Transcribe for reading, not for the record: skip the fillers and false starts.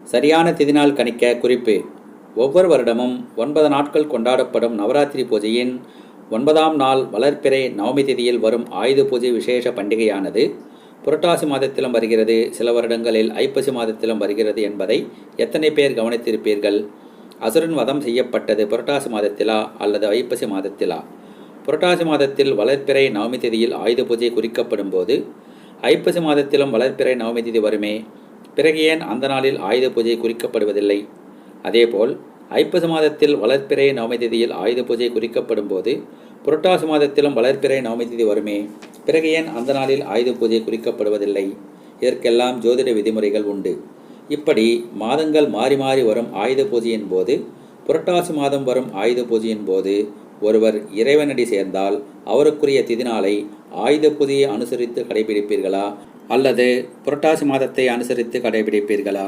சரியான திதிநாள் கணிக்க குறிப்பு. ஒவ்வொரு வருடமும் 9 நாட்கள் கொண்டாடப்படும் நவராத்திரி பூஜையின் 9ஆம் நாள் வளர்பிறை நவமி திதியில் வரும் ஆயுத பூஜை விசேஷ பண்டிகையானது புரட்டாசி மாதத்திலும் வருகிறது, சில வருடங்களில் ஐப்பசி மாதத்திலும் வருகிறது என்பதை எத்தனை பேர் கவனித்திருப்பீர்கள்? அசுரன் வதம் செய்யப்பட்டது புரட்டாசி மாதத்திலா அல்லது ஐப்பசி மாதத்திலா? புரட்டாசி மாதத்தில் வளர்பிறை நவமி திதியில் ஆயுத பூஜை குறிக்கப்படும் போது ஐப்பசி மாதத்திலும் வளர்பிறை நவமி திதி வருமே, பிறகு ஏன் அந்த நாளில் ஆயுத பூஜை குறிக்கப்படுவதில்லை? அதேபோல் ஐப்பசி மாதத்தில் வளர்பிறை நவமி திதியில் ஆயுத பூஜை குறிக்கப்படும் போது புரட்டாசி மாதத்திலும் வளர்பிறை நவமி திதி வருமே, பிறகு ஏன் அந்த நாளில் ஆயுத பூஜை குறிக்கப்படுவதில்லை? இதற்கெல்லாம் ஜோதிட விதிமுறைகள் உண்டு. இப்படி மாதங்கள் மாறி மாறி வரும் ஆயுத பூஜையின் போது, புரட்டாசி மாதம் வரும் ஆயுத பூஜையின் போது ஒருவர் இறைவனடி சேர்ந்தால் அவருக்குரிய திதிநாளை ஆயுத பூஜையை அனுசரித்து கடைபிடிப்பீர்களா அல்லது புரட்டாசி மாதத்தை அனுசரித்து கடைபிடிப்பீர்களா?